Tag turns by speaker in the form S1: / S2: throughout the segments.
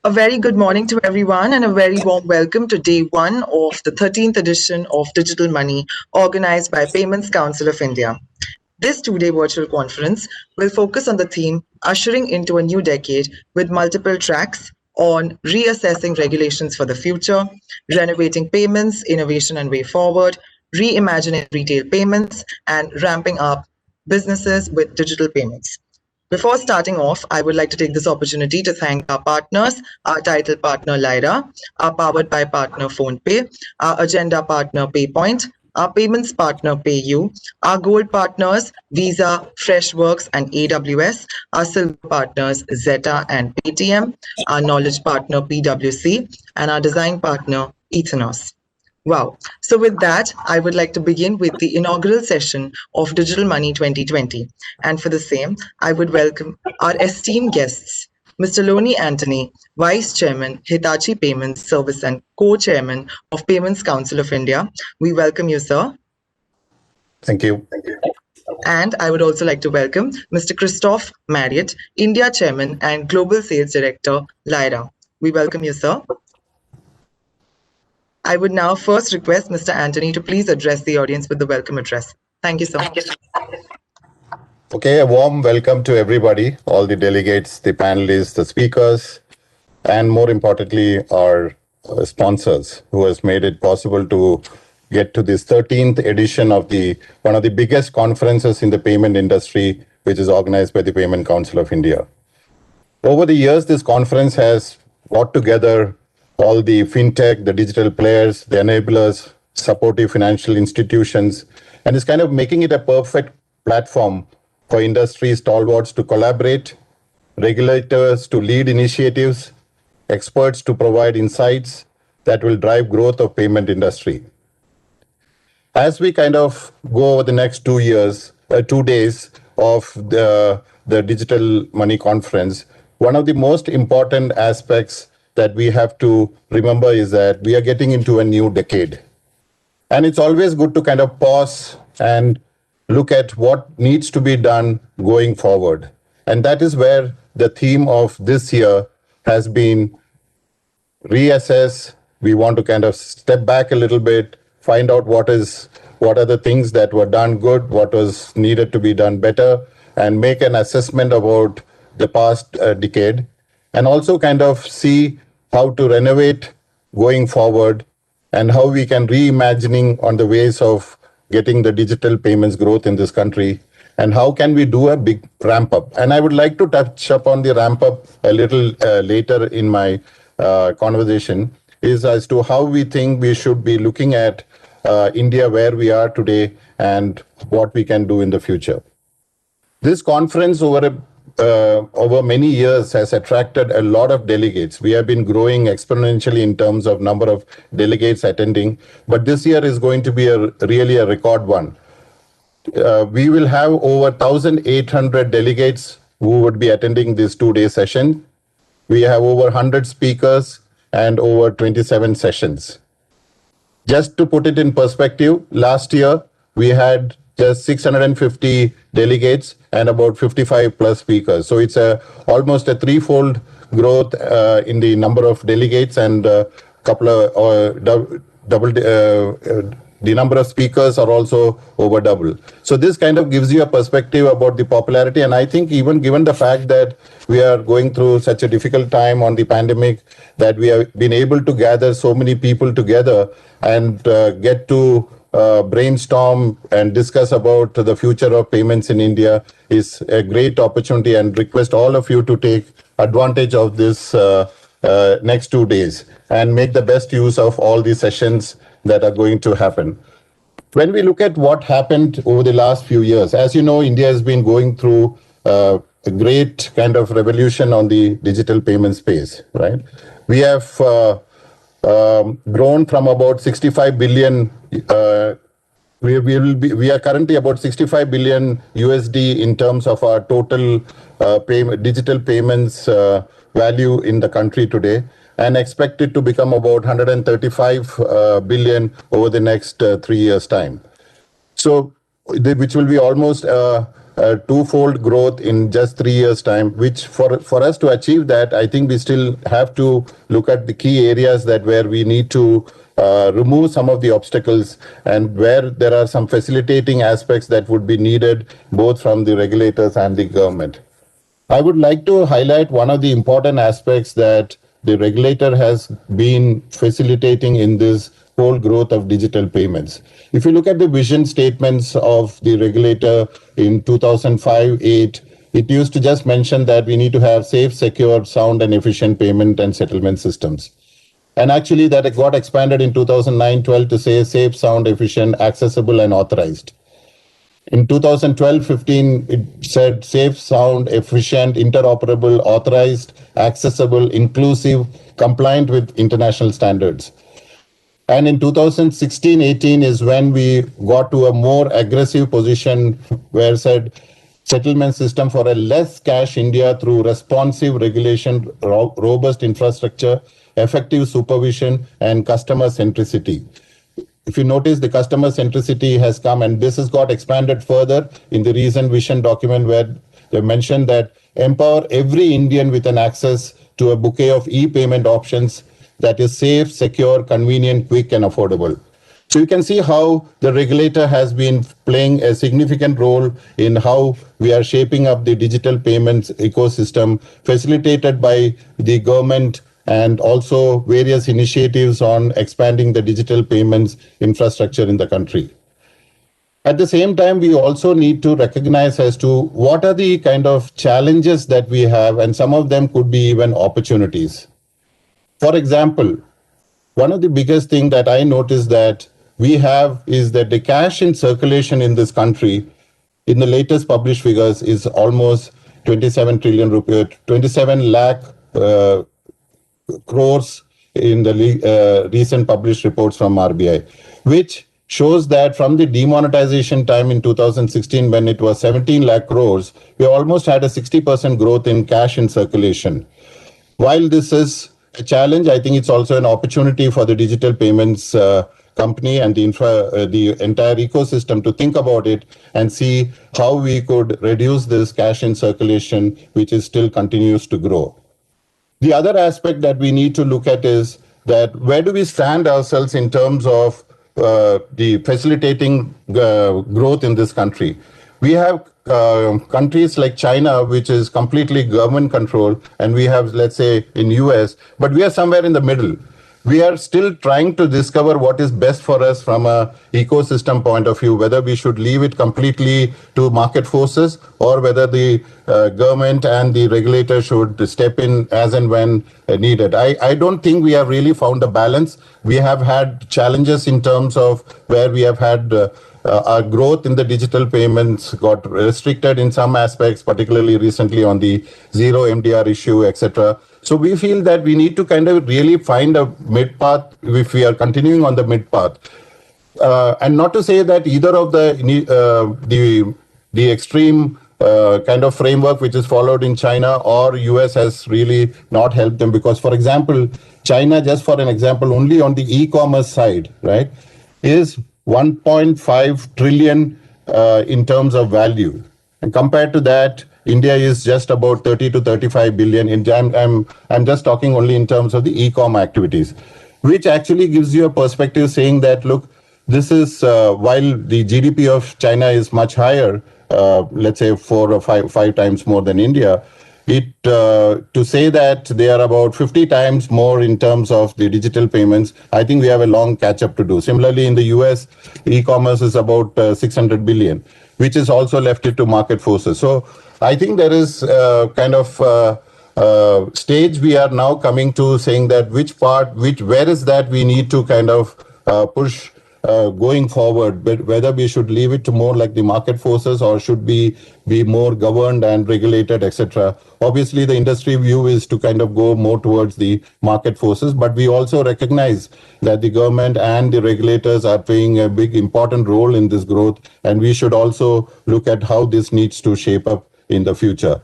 S1: A very good morning to everyone and a very warm welcome to day one of the 13th edition of Digital Money organized by Payments Council of India. This two-day virtual conference will focus on the theme ushering into a new decade with multiple tracks on reassessing regulations for the future, renovating payments, innovation and way forward, reimagining retail payments, and ramping up businesses with digital payments. Before starting off, I would like to take this opportunity to thank our partners, our title partner Lyra, our powered by partner PhonePe, our agenda partner PayPoint, our payments partner PayU, our gold partners Visa, Freshworks and AWS, our silver partners Zeta and Paytm, our knowledge partner PwC, and our design partner Ethanos. Wow. So with that, I would like to begin with the inaugural session of Digital Money 2020. And for the same, I would welcome our esteemed guests, Mr. Loney Antony, Vice Chairman, Hiatchi Payments Service and Co-Chairman of Payments Council of India. We welcome you, sir.
S2: Thank you.
S1: And I would also like to welcome Mr. Christophe, Mariette, India Chairman and Global Sales Director, Lyra. We welcome you, sir. I would now first request Mr. Antony to please address the audience with the welcome address. Thank you so much.
S2: Okay, a warm welcome to everybody, all the delegates, the panelists, the speakers, and more importantly, our sponsors who has made it possible to get to this 13th edition of one of the biggest conferences in the payment industry, which is organized by the Payment Council of India. Over the years, this conference has brought together all the fintech, the digital players, the enablers, supportive financial institutions, and is kind of making it a perfect platform for industry stalwarts to collaborate, regulators to lead initiatives, experts to provide insights that will drive growth of payment industry. As we kind of go over the next 2 days of the Digital Money Conference, one of the most important aspects that we have to remember is that we are getting into a new decade. And it's always good to kind of pause and look at what needs to be done going forward. And that is where the theme of this year has been reassess. We want to kind of step back a little bit, find out what are the things that were done good, what was needed to be done better, and make an assessment about the past decade, and also kind of see how to renovate going forward and how we can reimagining on the ways of getting the digital payments growth in this country, and how can we do a big ramp up. And I would like to touch upon the ramp up a little later in my conversation, is as to how we think we should be looking at India where we are today and what we can do in the future. This conference over many years has attracted a lot of delegates. We have been growing exponentially in terms of number of delegates attending, but this year is going to be really a record one. We will have over 1,800 delegates who would be attending this 2-day session. We have over 100 speakers and over 27 sessions. Just to put it in perspective, last year we had just 650 delegates and about 55 plus speakers. So it's almost a threefold growth in the number of delegates, and the number of speakers are also over double. So this kind of gives you a perspective about the popularity. And I think even given the fact that we are going through such a difficult time on the pandemic, that we have been able to gather so many people together and get to brainstorm and discuss about the future of payments in India is a great opportunity, and request all of you to take advantage of this next 2 days and make the best use of all the sessions that are going to happen. When we look at what happened over the last few years, as you know, India has been going through a great kind of revolution on the digital payment space, right? We have grown from about 65 billion. We are currently about 65 billion USD in terms of our total digital payments value in the country today, and expected to become about 135 billion over the next 3 years' time. So, which will be almost twofold growth in just 3 years' time, which for us to achieve that, I think we still have to look at the key areas that where we need to remove some of the obstacles and where there are some facilitating aspects that would be needed both from the regulators and the government. I would like to highlight one of the important aspects that the regulator has been facilitating in this whole growth of digital payments. If you look at the vision statements of the regulator in 2005-8, it used to just mention that we need to have safe, secure, sound, and efficient payment and settlement systems. And actually, that got expanded in 2009-12 to say safe, sound, efficient, accessible, and authorized. In 2012-15, it said safe, sound, efficient, interoperable, authorized, accessible, inclusive, compliant with international standards. And in 2016-18 is when we got to a more aggressive position where said settlement system for a less cash India through responsive regulation, robust infrastructure, effective supervision, and customer centricity. If you notice, the customer centricity has come, and this has got expanded further in the recent vision document where they mentioned that empower every Indian with an access to a bouquet of e-payment options that is safe, secure, convenient, quick, and affordable. So you can see how the regulator has been playing a significant role in how we are shaping up the digital payments ecosystem, facilitated by the government and also various initiatives on expanding the digital payments infrastructure in the country. At the same time, we also need to recognize as to what are the kind of challenges that we have, and some of them could be even opportunities. For example, one of the biggest things that I noticed that we have is that the cash in circulation in this country, in the latest published figures, is almost 27 trillion rupees, 27 lakh crores in the recent published reports from RBI, which shows that from the demonetization time in 2016, when it was 17 lakh crores, we almost had a 60% growth in cash in circulation. While this is a challenge, I think it's also an opportunity for the digital payments company and the entire ecosystem to think about it and see how we could reduce this cash in circulation, which is still continues to grow. The other aspect that we need to look at is that where do we stand ourselves in terms of the facilitating growth in this country. We have countries like China, which is completely government controlled, and we have, let's say, in US, but we are somewhere in the middle. We are still trying to discover what is best for us from a ecosystem point of view, whether we should leave it completely to market forces or whether the government and the regulator should step in as and when needed. I don't think we have really found a balance. We have had challenges in terms of where we have had our growth in the digital payments got restricted in some aspects, particularly recently on the zero MDR issue, etc. So we feel that we need to kind of really find a mid path if we are continuing on the mid path. And not to say that either of the extreme kind of framework which is followed in China or US has really not helped them, because, for example, China, just for an example, only on the e-commerce side, right, is 1.5 trillion in terms of value. And compared to that, India is just about 30 to 35 billion. I'm just talking only in terms of the e-com activities, which actually gives you a perspective saying that, look, this is while the GDP of China is much higher, let's say 4 or 5 times more than India, to say that they are about 50 times more in terms of the digital payments, I think we have a long catch up to do. Similarly, in the US, e-commerce is about 600 billion, which is also left it to market forces. So I think there is kind of stage we are now coming to saying that where is that we need to kind of push going forward, but whether we should leave it to more like the market forces or should be more governed and regulated, etc. Obviously, the industry view is to kind of go more towards the market forces, but we also recognize that the government and the regulators are playing a big important role in this growth, and we should also look at how this needs to shape up in the future.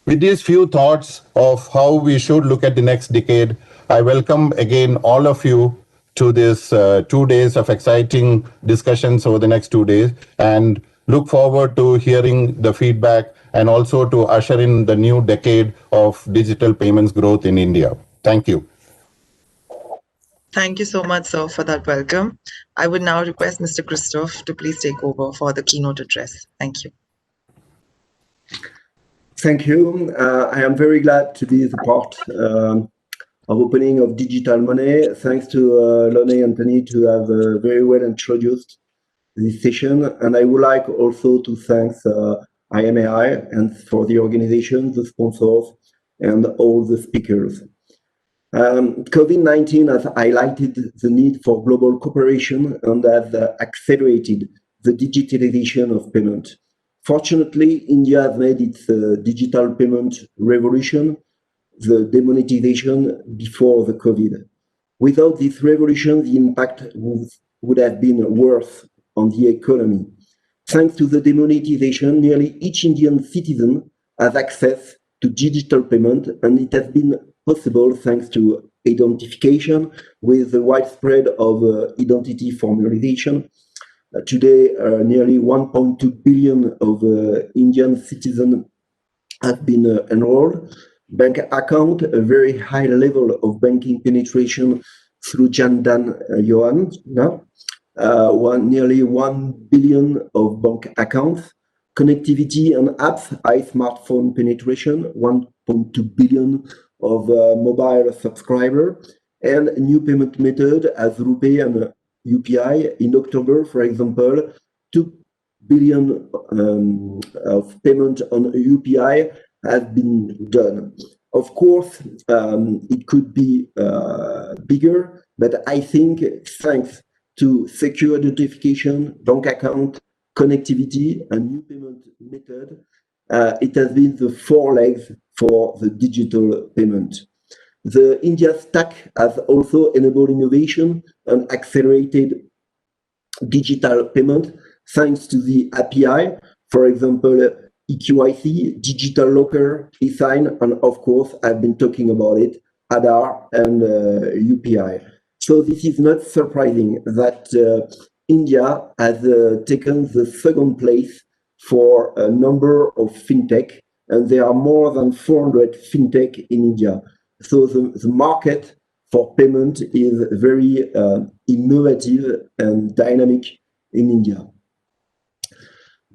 S2: With these few thoughts of how we should look at the next decade, I welcome again all of you to this 2 days of exciting discussions over the next 2 days, and Look forward to hearing the feedback and also to usher in the new decade of digital payments growth in India. Thank you.
S1: Thank you so much, sir, for that welcome. I would now request Mr. Christophe to please take over for the keynote address. Thank you.
S3: Thank you. I am very glad to be the part of opening of digital money. Thanks to Loney and Antony to have very well introduced this session. And I would like also to thank IMAI and for the organization, the sponsors, and all the speakers. COVID-19 has highlighted the need for global cooperation and has accelerated the digitalization of payment. Fortunately, India has made its digital payment revolution, the demonetization before the COVID. Without this revolution, the impact would have been worse on the economy. Thanks to the demonetization, nearly each Indian citizen has access to digital payment, and it has been possible thanks to identification with the widespread of identity formalization. Today, nearly 1.2 billion of Indian citizens have been enrolled. Bank account, a very high level of banking penetration through Jan Dan Yohan, nearly 1 billion of bank accounts. Connectivity and apps, high smartphone penetration, 1.2 billion of mobile subscriber, and new payment method as RuPay and UPI. In October, for example, 2 billion of payment on UPI has been done. Of course, it could be bigger, but I think thanks to secure identification, bank account, connectivity, and new payment method, it has been the four legs for the digital payment. The India stack has also enabled innovation and accelerated digital payment thanks to the API, for example, EQIC, Digital Locker, eSign, and of course, I've been talking about it, Aadhaar and UPI. So this is not surprising that India has taken the second place for a number of fintech, and there are more than 400 fintech in India. So the market for payment is very innovative and dynamic in India.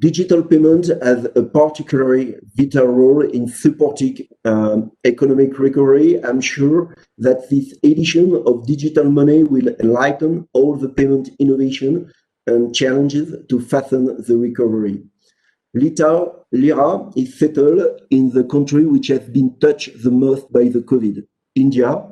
S3: Digital payment has a particularly vital role in supporting economic recovery. I'm sure that this edition of digital money will enlighten all the payment innovation and challenges to fasten the recovery. Lyra is settled in the country which has been touched the most by the COVID, India,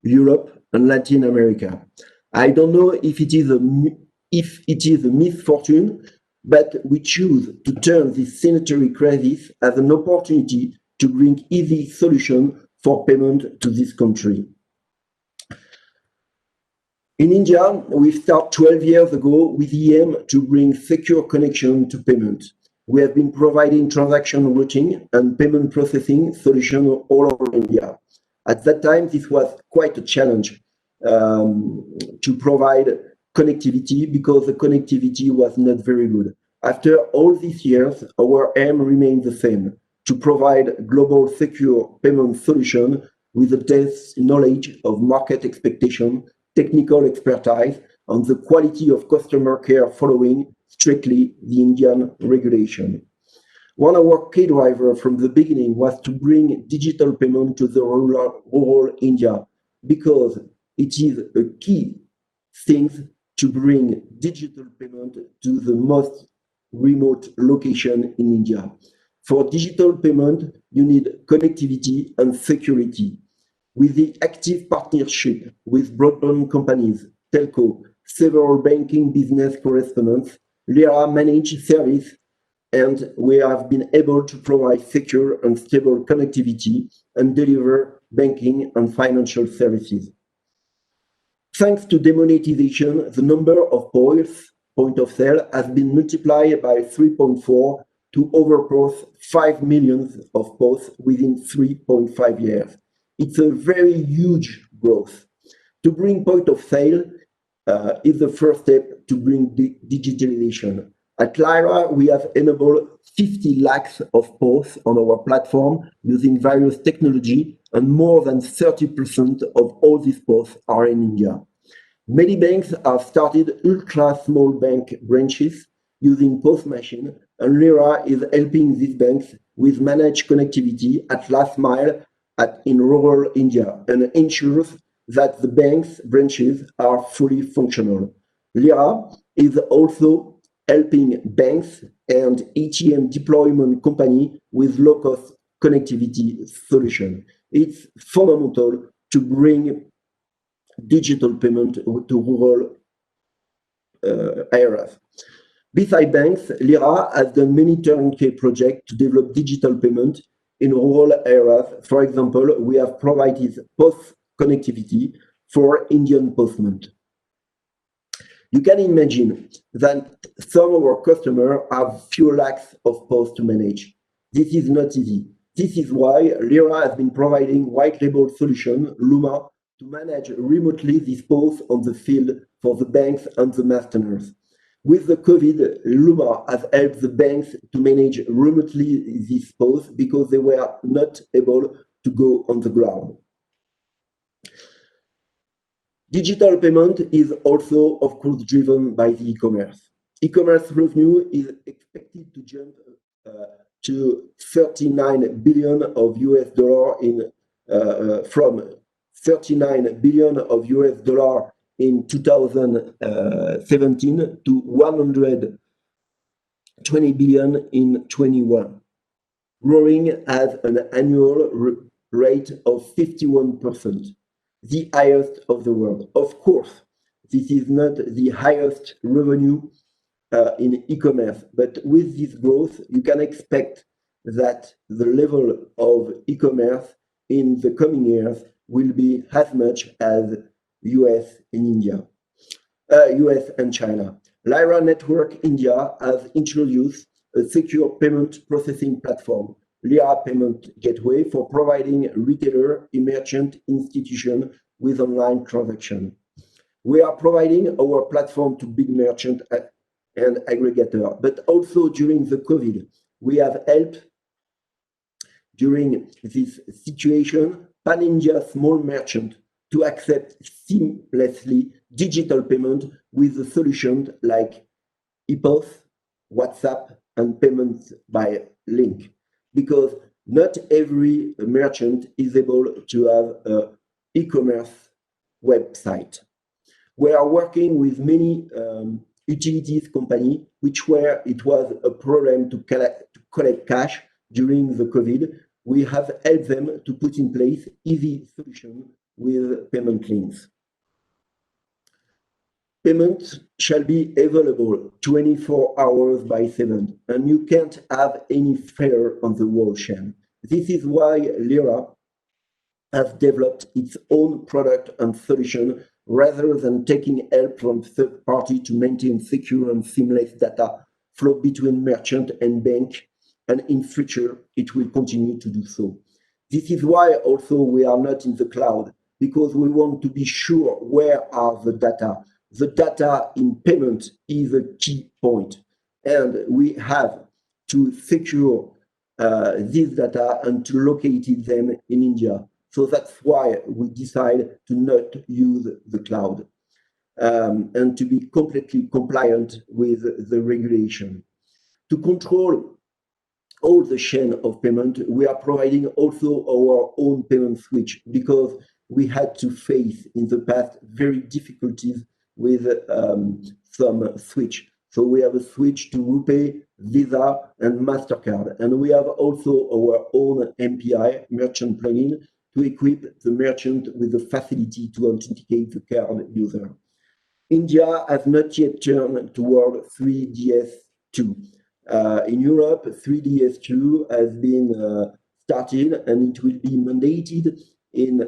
S3: Europe, and Latin America. I don't know if it is a misfortune, but we choose to turn this sanitary crisis as an opportunity to bring easy solution for payment to this country. In India, we started 12 years ago with the aim to bring secure connection to payment. We have been providing transaction routing and payment processing solutions all over India. At that time, this was quite a challenge to provide connectivity because the connectivity was not very good. After all these years, our aim remains the same, to provide global secure payment solution with the depth knowledge of market expectation, technical expertise, and the quality of customer care following strictly the Indian regulation. One of our key drivers from the beginning was to bring digital payment to the rural India because it is a key thing to bring digital payment to the most remote location in India. For digital payment, you need connectivity and security. With the active partnership with broadband companies, telco, several banking business correspondents, Lyra managed service, and we have been able to provide secure and stable connectivity and deliver banking and financial services. Thanks to demonetization, the number of point of sale has been multiplied by 3.4 to over 5 million of POS within 3.5 years. It's a very huge growth. To bring point of sale is the first step to bring digitalization. At Lyra, we have enabled 50 lakhs of POS on our platform using various technology, and more than 30% of all these POS are in India. Many banks have started ultra-small bank branches using POS machine, and Lyra is helping these banks with managed connectivity at last mile in rural India, and ensures that the bank's branches are fully functional. Lyra is also helping banks and ATM deployment company with low-cost connectivity solution. It's fundamental to bring digital payment to rural areas. Besides banks, Lyra has done many turnkey projects to develop digital payment in rural areas. For example, we have provided POS connectivity for Indian postmen. You can imagine that some of our customers have few lakhs of POS to manage. This is not easy. This is why Lyra has been providing white label solution, Luma, to manage remotely this POS on the field for the banks and the merchants. With the COVID, Luma has helped the banks to manage remotely this POS because they were not able to go on the ground. Digital payment is also, of course, driven by the e-commerce. E-commerce revenue is expected to jump to 39 billion of US dollar from 39 billion of US dollar in 2017 to 120 billion in 21, growing at an annual rate of 51%. The highest of the world. Of course, this is not the highest revenue in e-commerce, but with this growth, you can expect that the level of e-commerce in the coming years will be as much as US and China. Lyra Network India has introduced a secure payment processing platform, Lyra Payment Gateway, for providing retailer, merchant, institution with online transaction. We are providing our platform to big merchant and aggregator, but also during the COVID, we have helped during this situation pan-India small merchant to accept seamlessly digital payment with a solution like ePOS, WhatsApp, and payments by link, because not every merchant is able to have an e-commerce website. We are working with many utilities company, where it was a problem to collect cash during the COVID. We have helped them to put in place easy solution with payment links. Payment shall be available 24 hours by 7, and you can't have any failure on the whole chain. This is why Lyra has developed its own product and solution rather than taking help from third party to maintain secure and seamless data flow between merchant and bank, and in future it will continue to do so. This is why also we are not in the cloud, because we want to be sure where are the data. The data in payment is a key point, and we have to secure this data and to locate them in India. So that's why we decide to not use the cloud and to be completely compliant with the regulation. To control all the chain of payment, we are providing also our own payment switch, because we had to face in the past very difficulties with some switch. So we have a switch to RuPay, Visa, and MasterCard. And we have also our own MPI, merchant plugin, to equip the merchant with the facility to authenticate the card user. India has not yet turned toward 3DS2. In Europe, 3DS2 has been started, and it will be mandated in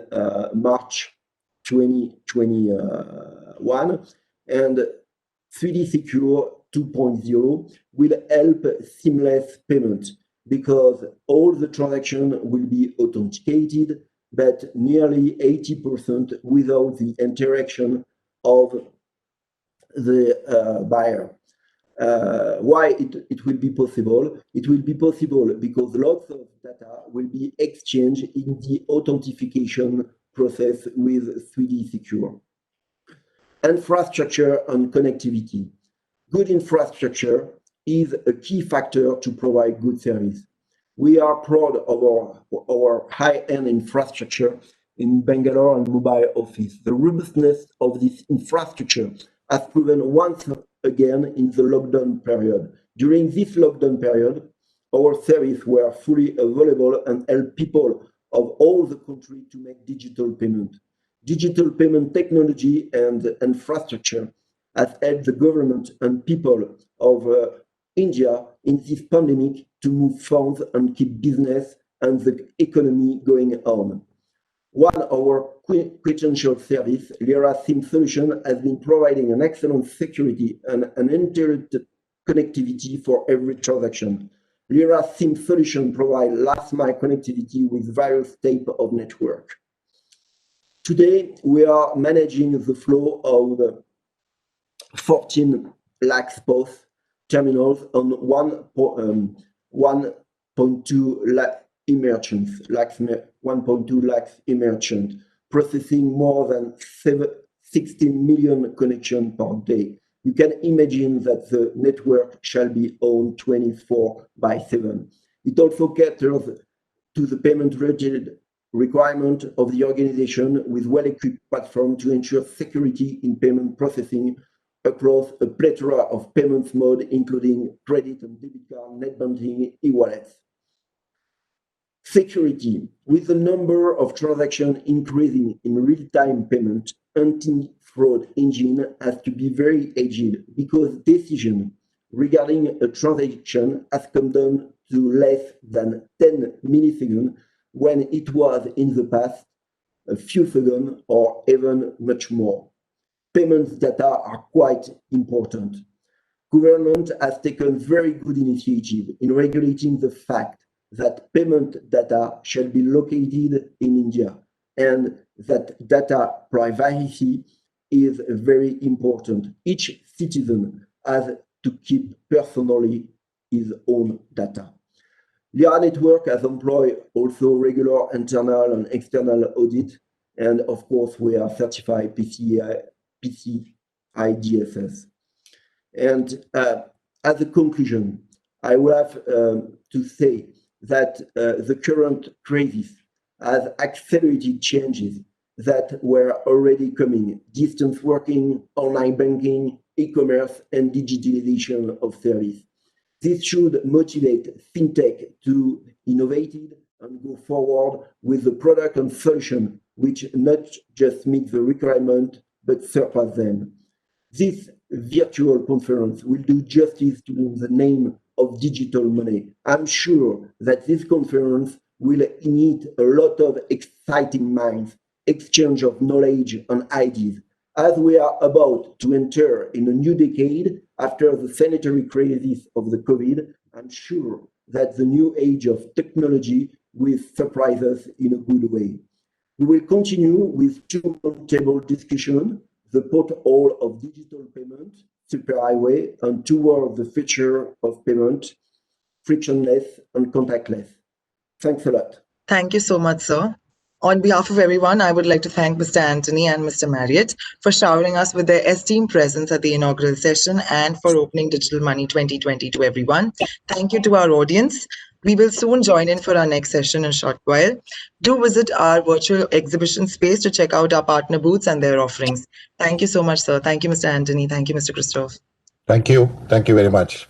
S3: March 2021. And 3D Secure 2.0 will help seamless payment, because all the transactions will be authenticated, but nearly 80% without the interaction of the buyer. Why it will be possible? It will be possible because lots of data will be exchanged in the authentication process with 3D Secure. Infrastructure and connectivity. Good infrastructure is a key factor to provide good service. We are proud of our high-end infrastructure in Bangalore and Mumbai office. The robustness of this infrastructure has proven once again in the lockdown period. During this lockdown period, our services were fully available and helped people of all the country to make digital payment. Digital payment technology and infrastructure has helped the government and people of India in this pandemic to move funds and keep business and the economy going on. One of our credential service, Lyra SIM solution, has been providing an excellent security and uninterrupted connectivity for every transaction. Lyra SIM solution provides last mile connectivity with various types of network. Today, we are managing the flow of 14 lakh POS terminals on 1.2 lakh e-merchants, 1.2 lakh e-merchants, processing more than 16 million connections per day. You can imagine that the network shall be on 24/7. It also caters to the payment-related requirement of the organization with well-equipped platform to ensure security in payment processing across a plethora of payments modes, including credit and debit card, net banking, e-wallets. Security. With the number of transactions increasing in real-time payment, anti-fraud engine has to be very agile because decision regarding a transaction has come down to less than 10 milliseconds when it was in the past a few seconds or even much more. Payments data are quite important. Government has taken very good initiative in regulating the fact that payment data shall be located in India and that data privacy is very important. Each citizen has to keep personally his own data. Lyra Network has employed also regular internal and external audit, and of course we are certified PCI DSS. And as a conclusion, I will have to say that the current crisis has accelerated changes that were already coming: distance working, online banking, e-commerce, and digitalization of service. This should motivate fintech to innovate and go forward with the product and solution which not just meet the requirement but surpass them. This virtual conference will do justice to the name of digital money. I'm sure that this conference will need a lot of exciting minds, exchange of knowledge and ideas. As we are about to enter in a new decade after the sanitary crisis of the COVID, I'm sure that the new age of technology will surprise us in a good way. We will continue with two roundtable discussions: the porthole of digital payment, superhighway, and toward the future of payment, frictionless and contactless. Thanks a lot.
S1: Thank you so much, sir. On behalf of everyone, I would like to thank Mr. Antony and Mr. Mariette for showering us with their esteemed presence at the inaugural session and for opening Digital Money 2020 to everyone. Thank you to our audience. We will soon join in for our next session in a short while. Do visit our virtual exhibition space to check out our partner booths and their offerings. Thank you so much, sir. Thank you, Mr. Antony. Thank you, Mr. Christophe.
S2: Thank you. Thank you very much.